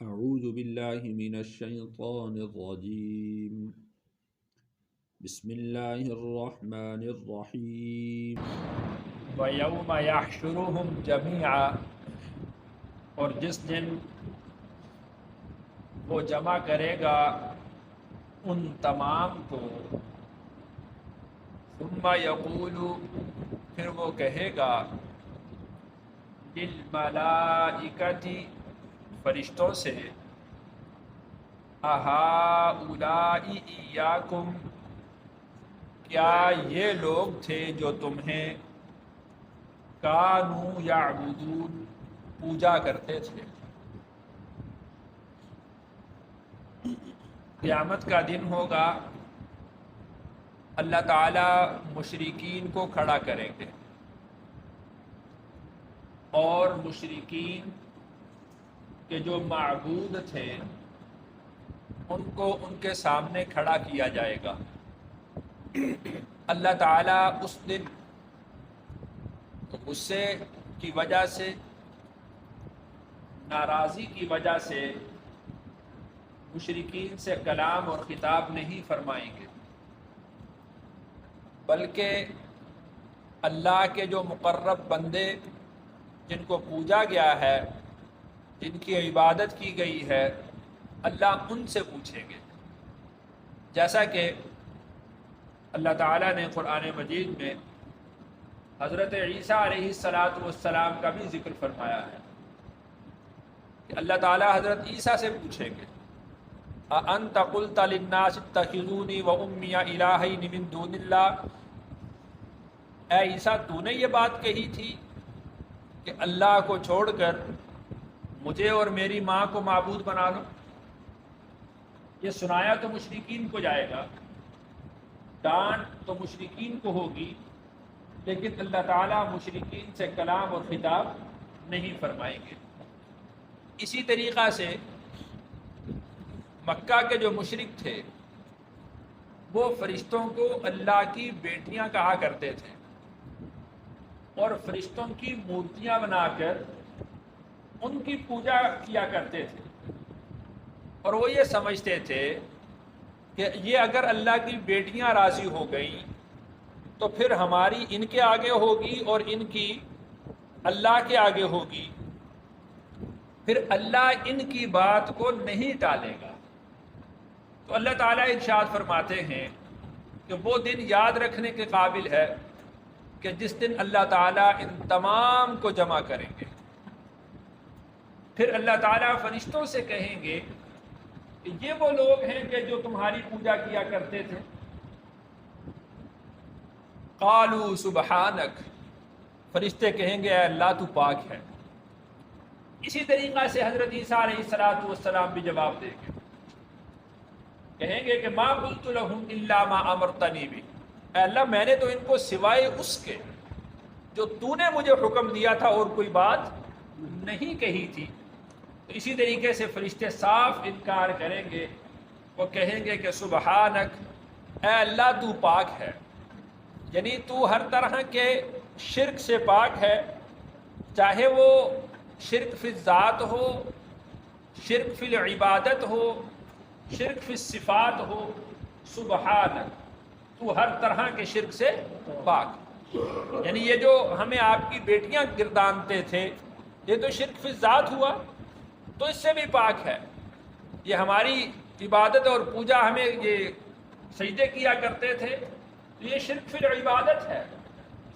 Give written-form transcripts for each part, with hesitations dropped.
أعوذ بالله من الشيطان الرجيم بسم الله الرحمن الرحيم وَيَوْمَ يَحْشُرُهُمْ جَمِيعًا، اور جس دن وہ جمع کرے گا ان تمام کو، ثم یقول، پھر وہ کہے گا، للملائکۃ، فرشتوں سے، اہؤلاء ایاکم، کیا یہ لوگ تھے جو تمہیں کانوا یعبدون، پوجا کرتے تھے۔ قیامت کا دن ہوگا، اللہ تعالی مشرکین کو کھڑا کریں گے اور مشرکین کے جو معبود تھے ان کو ان کے سامنے کھڑا کیا جائے گا۔ اللہ تعالی اس دن غصے کی وجہ سے، ناراضی کی وجہ سے مشرکین سے کلام اور خطاب نہیں فرمائیں گے، بلکہ اللہ کے جو مقرب بندے جن کو پوجا گیا ہے، جن کی عبادت کی گئی ہے، اللہ ان سے پوچھیں گے، جیسا کہ اللہ تعالیٰ نے قرآن مجید میں حضرت عیسیٰ علیہ السلام کا بھی ذکر فرمایا ہے کہ اللہ تعالیٰ حضرت عیسیٰ سے پوچھیں گے، اَأَنْتَ قُلْتَ لِلنَّاسِ اتَّخِذُونِي وَأُمِّيَ إِلَٰهَيْنِ مِن دُونِ اللَّهِ، اے عیسیٰ تو نے یہ بات کہی تھی کہ اللہ کو چھوڑ کر مجھے اور میری ماں کو معبود بنا لو۔ یہ سنایا تو مشرکین کو جائے گا، ڈانٹ تو مشرکین کو ہوگی، لیکن اللہ تعالیٰ مشرکین سے کلام اور خطاب نہیں فرمائیں گے۔ اسی طریقہ سے مکہ کے جو مشرک تھے وہ فرشتوں کو اللہ کی بیٹیاں کہا کرتے تھے اور فرشتوں کی مورتیاں بنا کر ان کی پوجا کیا کرتے تھے، اور وہ یہ سمجھتے تھے کہ یہ اگر اللہ کی بیٹیاں راضی ہو گئیں تو پھر ہماری ان کے آگے ہوگی اور ان کی اللہ کے آگے ہوگی، پھر اللہ ان کی بات کو نہیں ٹالے گا۔ تو اللہ تعالیٰ ارشاد فرماتے ہیں کہ وہ دن یاد رکھنے کے قابل ہے کہ جس دن اللہ تعالیٰ ان تمام کو جمع کریں گے۔ پھر اللہ تعالیٰ فرشتوں سے کہیں گے کہ یہ وہ لوگ ہیں کہ جو تمہاری پوجا کیا کرتے تھے۔ قالوا سبحانک، فرشتے کہیں گے اے اللہ تو پاک ہے۔ اسی طریقہ سے حضرت عیسیٰ علیہ السلام بھی جواب دیں گے، کہیں گے کہ ما قلت لهم الا ما امرتنی بہ، اے اللہ میں نے تو ان کو سوائے اس کے جو تو نے مجھے حکم دیا تھا اور کوئی بات نہیں کہی تھی۔ تو اسی طریقے سے فرشتے صاف انکار کریں گے، وہ کہیں گے کہ سبحانک، اے اللہ تو پاک ہے، یعنی تو ہر طرح کے شرک سے پاک ہے، چاہے وہ شرک فی الذات ہو، شرک فی العبادت ہو، شرک فی الصفات ہو، سبحانک، تو ہر طرح کے شرک سے پاک۔ یعنی یہ جو ہمیں آپ کی بیٹیاں گردانتے تھے یہ تو شرک فی الذات ہوا، تو اس سے بھی پاک ہے۔ یہ ہماری عبادت اور پوجا، ہمیں یہ سجدے کیا کرتے تھے، یہ شرک فی العبادت ہے،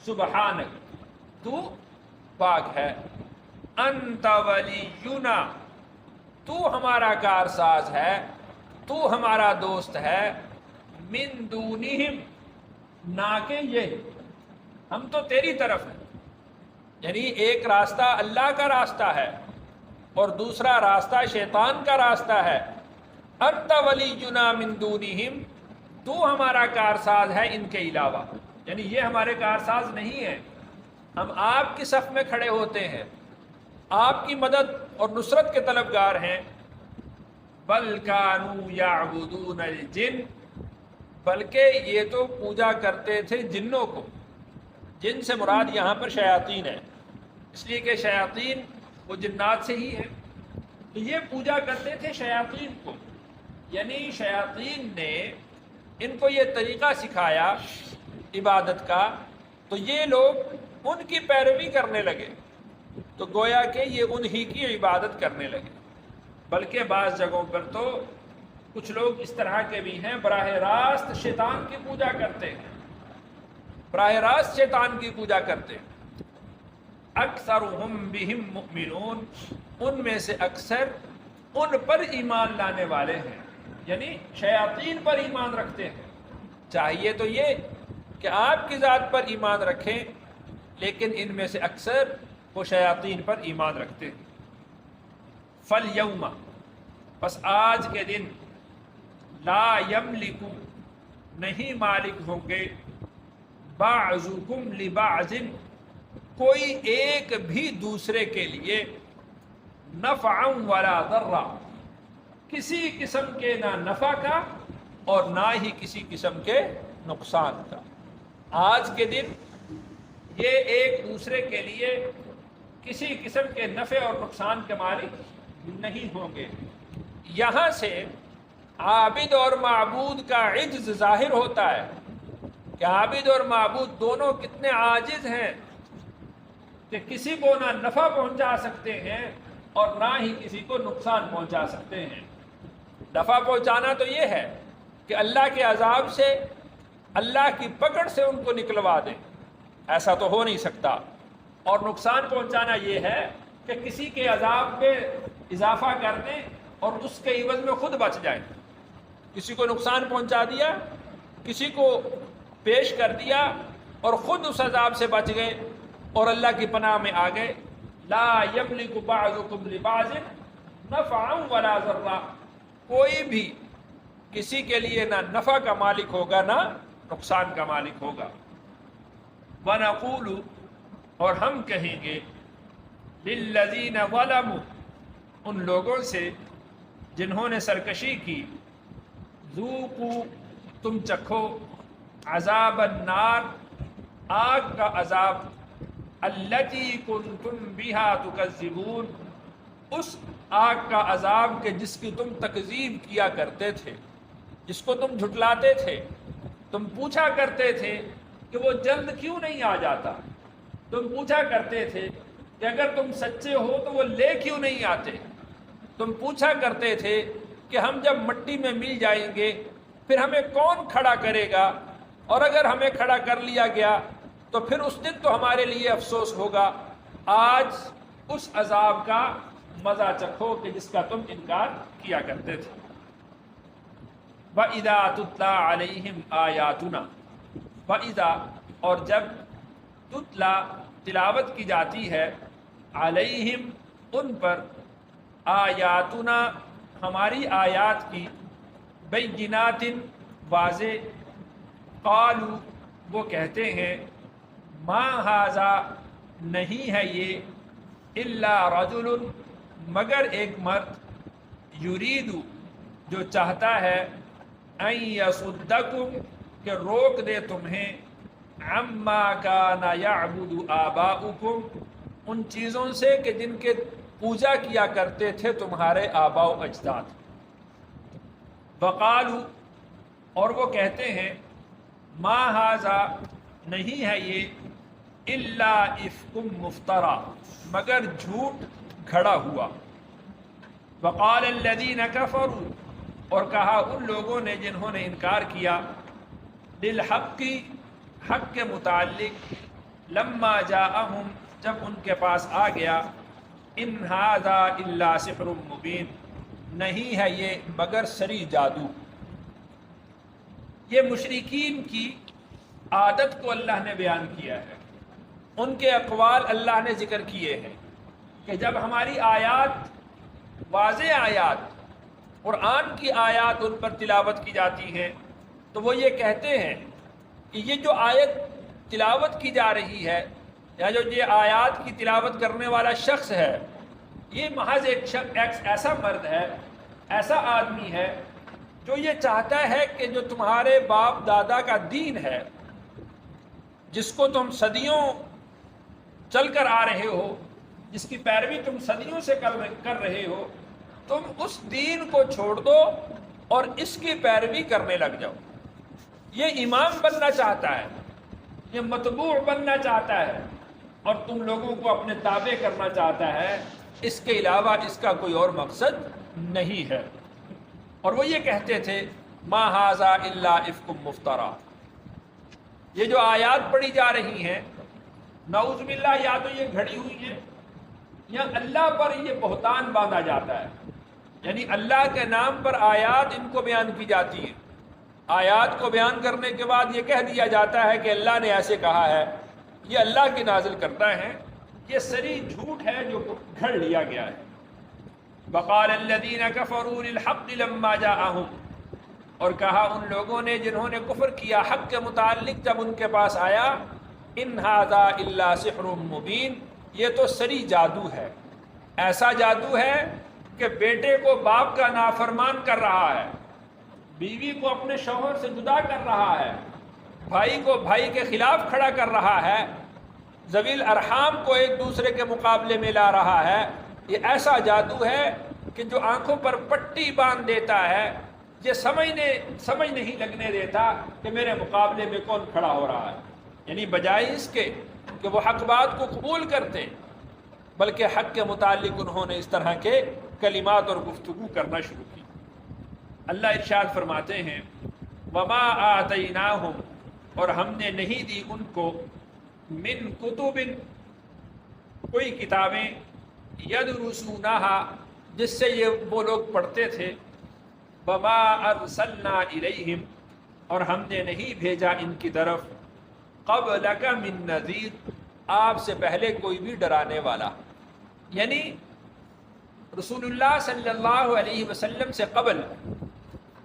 سبحانک، تو پاک ہے۔ انت ولینا، تو ہمارا کارساز ہے، تو ہمارا دوست ہے، من دونہم، نہ کہ یہ، ہم تو تیری طرف ہیں۔ یعنی ایک راستہ اللہ کا راستہ ہے اور دوسرا راستہ شیطان کا راستہ ہے۔ انت ولینا من دونہم، تو ہمارا کارساز ہے ان کے علاوہ، یعنی یہ ہمارے کارساز نہیں ہیں، ہم آپ کی صف میں کھڑے ہوتے ہیں، آپ کی مدد اور نصرت کے طلبگار ہیں۔ بل کانوا یعبدون الجن، بلکہ یہ تو پوجا کرتے تھے جنوں کو۔ جن سے مراد یہاں پر شیاطین ہے، اس لیے کہ شیاطین وہ جنات سے ہی ہیں، تو یہ پوجا کرتے تھے شیاطین کو، یعنی شیاطین نے ان کو یہ طریقہ سکھایا عبادت کا، تو یہ لوگ ان کی پیروی کرنے لگے، تو گویا کہ یہ انہی کی عبادت کرنے لگے۔ بلکہ بعض جگہوں پر تو کچھ لوگ اس طرح کے بھی ہیں براہ راست شیطان کی پوجا کرتے ہیں، براہ راست شیطان کی پوجا کرتے ہیں۔ اکثرہم بہم مؤمنون، ان میں سے اکثر ان پر ایمان لانے والے ہیں، یعنی شیاطین پر ایمان رکھتے ہیں۔ چاہیے تو یہ کہ آپ کی ذات پر ایمان رکھیں، لیکن ان میں سے اکثر وہ شیاطین پر ایمان رکھتے ہیں۔ فَالْيَوْمَ، پس آج کے دن، لا یملک، نہیں مالک ہوں گے، بعضکم لبعض، کوئی ایک بھی دوسرے کے لیے، نفعا ولا ضرا، کسی قسم کے نہ نفع کا اور نہ ہی کسی قسم کے نقصان کا۔ آج کے دن یہ ایک دوسرے کے لیے کسی قسم کے نفع اور نقصان کے مالک نہیں ہوں گے۔ یہاں سے عابد اور معبود کا عجز ظاہر ہوتا ہے کہ عابد اور معبود دونوں کتنے عاجز ہیں کہ کسی کو نہ نفع پہنچا سکتے ہیں اور نہ ہی کسی کو نقصان پہنچا سکتے ہیں۔ نفع پہنچانا تو یہ ہے کہ اللہ کے عذاب سے، اللہ کی پکڑ سے ان کو نکلوا دیں، ایسا تو ہو نہیں سکتا۔ اور نقصان پہنچانا یہ ہے کہ کسی کے عذاب پہ اضافہ کر دیں اور اس کے عوض میں خود بچ جائیں۔ کسی کو نقصان پہنچا دیا، کسی کو پیش کر دیا اور خود اس عذاب سے بچ گئے اور اللہ کی پناہ میں آ گئے۔ لا یملک بعضکم لبعض نفعا ولا ضرا، کوئی بھی کسی کے لیے نہ نفع کا مالک ہوگا نہ نقصان کا مالک ہوگا۔ وَنَقُولُ، اور ہم کہیں گے، لِلَّذِينَ ظَلَمُوا، ان لوگوں سے جنہوں نے سرکشی کی، ذوقوا، تم چکھو، عذاب النار، آگ کا عذاب، الَّتِي كُنْتُمْ بِهَا تُكَذِّبُونَ، اس آگ کا عذاب کہ جس کی تم تکذیب کیا کرتے تھے، جس کو تم جھٹلاتے تھے۔ تم پوچھا کرتے تھے کہ وہ جلد کیوں نہیں آ جاتا، تم پوچھا کرتے تھے کہ اگر تم سچے ہو تو وہ لے کیوں نہیں آتے، تم پوچھا کرتے تھے کہ ہم جب مٹی میں مل جائیں گے پھر ہمیں کون کھڑا کرے گا، اور اگر ہمیں کھڑا کر لیا گیا تو پھر اس دن تو ہمارے لیے افسوس ہوگا۔ آج اس عذاب کا مزہ چکھو کہ جس کا تم انکار کیا کرتے تھے۔ وَإِذَا تُتْلَى عَلَيْهِمْ آيَاتُنَا، وَإِذَا، اور جب، تتلا، تلاوت کی جاتی ہے، علیہم، ان پر، آیاتنا، ہماری آیات کی، بینات، واضح، قالوا، وہ کہتے ہیں، ما ھذا، نہیں ہے یہ، الا رجل، مگر ایک مرد، یرید، جو چاہتا ہے، ان یصدکم، کہ روک دے تمہیں، عما کان یعبد آباؤکم، ان چیزوں سے کہ جن کے پوجا کیا کرتے تھے تمہارے آباء و اجداد۔ وقالوا، اور وہ کہتے ہیں، ما ھذا، نہیں ہے یہ، الا افک مفترا، مگر جھوٹ گھڑا ہوا۔ وقال الذین کفروا، اور کہا ان لوگوں نے جنہوں نے انکار کیا، للحق، حق کے متعلق، لما جاءہم، جب ان کے پاس آ گیا، ان ھذا الا سحر مبین، نہیں ہے یہ مگر سری جادو۔ یہ مشرکین کی عادت کو اللہ نے بیان کیا ہے، ان کے اقوال اللہ نے ذکر کیے ہیں کہ جب ہماری آیات، واضح آیات، قرآن کی آیات ان پر تلاوت کی جاتی ہیں تو وہ یہ کہتے ہیں کہ یہ جو آیت تلاوت کی جا رہی ہے، یا جو یہ آیات کی تلاوت کرنے والا شخص ہے، یہ محض ایک ایسا مرد ہے، ایسا آدمی ہے جو یہ چاہتا ہے کہ جو تمہارے باپ دادا کا دین ہے، جس کو تم صدیوں چل کر آ رہے ہو، جس کی پیروی تم صدیوں سے کر رہے ہو، تم اس دین کو چھوڑ دو اور اس کی پیروی کرنے لگ جاؤ۔ یہ امام بننا چاہتا ہے، یہ متبوع بننا چاہتا ہے اور تم لوگوں کو اپنے تابع کرنا چاہتا ہے، اس کے علاوہ اس کا کوئی اور مقصد نہیں ہے۔ اور وہ یہ کہتے تھے ما ھذا الا افک مفترا۔ یہ جو آیات پڑھی جا رہی ہیں نعوذ باللہ یا تو یہ گھڑی ہوئی ہیں یا اللہ پر یہ بہتان باندھا جاتا ہے، یعنی اللہ کے نام پر آیات ان کو بیان کی جاتی ہیں، آیات کو بیان کرنے کے بعد یہ کہہ دیا جاتا ہے کہ اللہ نے ایسے کہا ہے، یہ اللہ کی نازل کرتا ہے۔ یہ سری جھوٹ ہے جو گھڑ لیا گیا ہے۔ وقال الذین کفروا للحق لما جاءهم، اور کہا ان لوگوں نے جنہوں نے کفر کیا حق کے متعلق جب ان کے پاس آیا، ان ھذا الا سحر مبین، یہ تو سری جادو ہے، ایسا جادو ہے کہ بیٹے کو باپ کا نافرمان کر رہا ہے، بیوی کو اپنے شوہر سے جدا کر رہا ہے، بھائی کو بھائی کے خلاف کھڑا کر رہا ہے، ذوی الارحام کو ایک دوسرے کے مقابلے میں لا رہا ہے۔ یہ ایسا جادو ہے کہ جو آنکھوں پر پٹی باندھ دیتا ہے، یہ سمجھ نہیں لگنے دیتا کہ میرے مقابلے میں کون کھڑا ہو رہا ہے۔ یعنی بجائے اس کے کہ وہ حق بات کو قبول کرتے، بلکہ حق کے متعلق انہوں نے اس طرح کے کلمات اور گفتگو کرنا شروع کی۔ اللہ ارشاد فرماتے ہیں وما آتیناہم، اور ہم نے نہیں دی ان کو من کتب، کوئی کتابیں، یدرسونہا، جس سے یہ وہ لوگ پڑھتے تھے، وما ارسلنا الیہم، اور ہم نے نہیں بھیجا ان کی طرف قبلک من نذیر، آپ سے پہلے کوئی بھی ڈرانے والا۔ یعنی رسول اللہ صلی اللہ علیہ وسلم سے قبل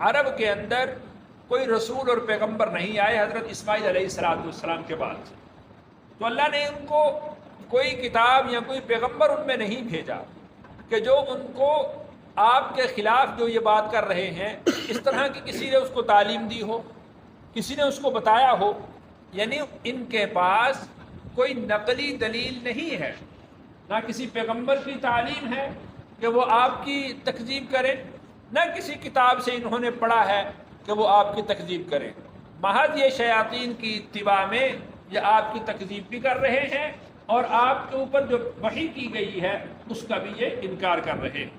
عرب کے اندر کوئی رسول اور پیغمبر نہیں آئے حضرت اسماعیل علیہ السلام کے بعد۔ تو اللہ نے ان کو کوئی کتاب یا کوئی پیغمبر ان میں نہیں بھیجا کہ جو ان کو آپ کے خلاف جو یہ بات کر رہے ہیں اس طرح کی کسی نے اس کو تعلیم دی ہو، کسی نے اس کو بتایا ہو۔ یعنی ان کے پاس کوئی نقلی دلیل نہیں ہے، نہ کسی پیغمبر کی تعلیم ہے کہ وہ آپ کی تکذیب کرے، نہ کسی کتاب سے انہوں نے پڑھا ہے کہ وہ آپ کی تکذیب کرے۔ محض یہ شیاطین کی اتباع میں یہ آپ کی تکذیب بھی کر رہے ہیں اور آپ کے اوپر جو وحی کی گئی ہے اس کا بھی یہ انکار کر رہے ہیں۔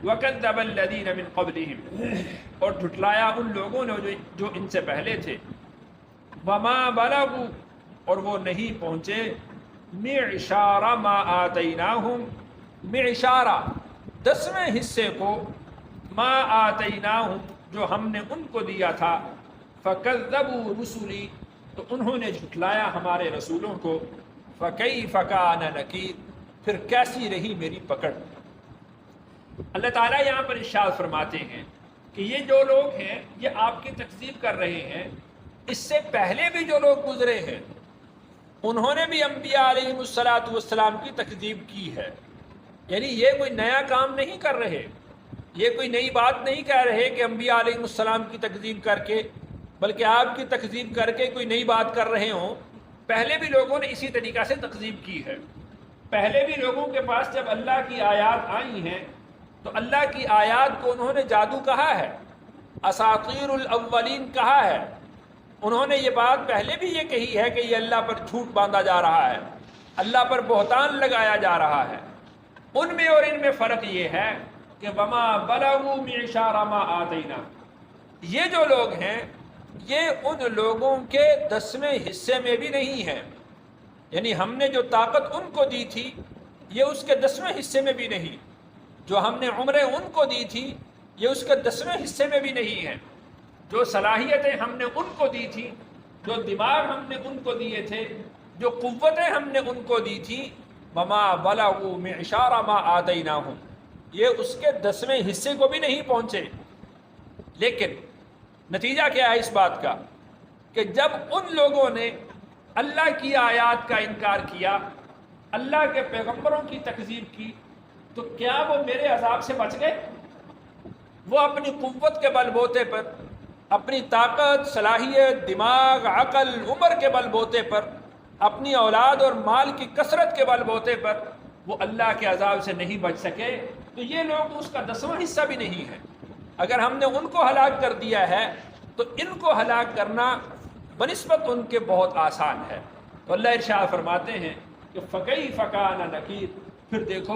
وَكَذَّبَ الَّذِينَ مِن قَبْلِهِمْ، اور جھٹلایا ان لوگوں نے جو ان سے پہلے تھے۔ وَمَا بَلَغُوا، اور وہ نہیں پہنچے مِعْشَارَ مَا آتَيْنَاهُمْ، مِعْشَارَ 10ویں حصے کو، ما آتیناہم جو ہم نے ان کو دیا تھا، فکذبوا رسلی تو انہوں نے جھٹلایا ہمارے رسولوں کو، فکیف کان نکیر پھر کیسی رہی میری پکڑ۔ اللہ تعالیٰ یہاں پر ارشاد فرماتے ہیں کہ یہ جو لوگ ہیں یہ آپ کی تکذیب کر رہے ہیں، اس سے پہلے بھی جو لوگ گزرے ہیں انہوں نے بھی انبیاء علیہ السلام کی تکذیب کی ہے۔ یعنی یہ کوئی نیا کام نہیں کر رہے، یہ کوئی نئی بات نہیں کہہ رہے کہ انبیاء علیہ السلام کی تکذیب کر کے، بلکہ آپ کی تکذیب کر کے کوئی نئی بات کر رہے ہوں۔ پہلے بھی لوگوں نے اسی طریقہ سے تکذیب کی ہے۔ پہلے بھی لوگوں کے پاس جب اللہ کی آیات آئی ہیں تو اللہ کی آیات کو انہوں نے جادو کہا ہے، اساطیر الاولین کہا ہے۔ انہوں نے یہ بات پہلے بھی یہ کہی ہے کہ یہ اللہ پر جھوٹ باندھا جا رہا ہے، اللہ پر بہتان لگایا جا رہا ہے۔ ان میں اور ان میں فرق یہ ہے کہ وما بلغوا معشار ما آتینا، یہ جو لوگ ہیں یہ ان لوگوں کے 10ویں حصے میں بھی نہیں ہیں۔ یعنی ہم نے جو طاقت ان کو دی تھی یہ اس کے 10ویں حصے میں بھی نہیں، جو ہم نے عمریں ان کو دی تھی یہ اس کے 10ویں حصے میں بھی نہیں ہے، جو صلاحیتیں ہم نے ان کو دی تھی، جو دماغ ہم نے ان کو دیے تھے، جو قوتیں ہم نے ان کو دی تھی، وما بلغوا معشار ما آتیناہم، یہ اس کے 10ویں حصے کو بھی نہیں پہنچے۔ لیکن نتیجہ کیا ہے اس بات کا کہ جب ان لوگوں نے اللہ کی آیات کا انکار کیا، اللہ کے پیغمبروں کی تکذیب کی، تو کیا وہ میرے عذاب سے بچ گئے؟ وہ اپنی قوت کے بل بوتے پر، اپنی طاقت، صلاحیت، دماغ، عقل، عمر کے بل بوتے پر، اپنی اولاد اور مال کی کثرت کے بل بوتے پر وہ اللہ کے عذاب سے نہیں بچ سکے؟ تو یہ لوگ تو اس کا 10واں حصہ بھی نہیں ہے. اگر ہم نے ان کو ہلاک کر دیا ہے تو ان کو ہلاک کرنا بنسبت ان کے بہت آسان ہے. تو اللہ ارشاد فرماتے ہیں کہ فَكَيْفَ كَانَ نَكِيرٌ، پھر دیکھو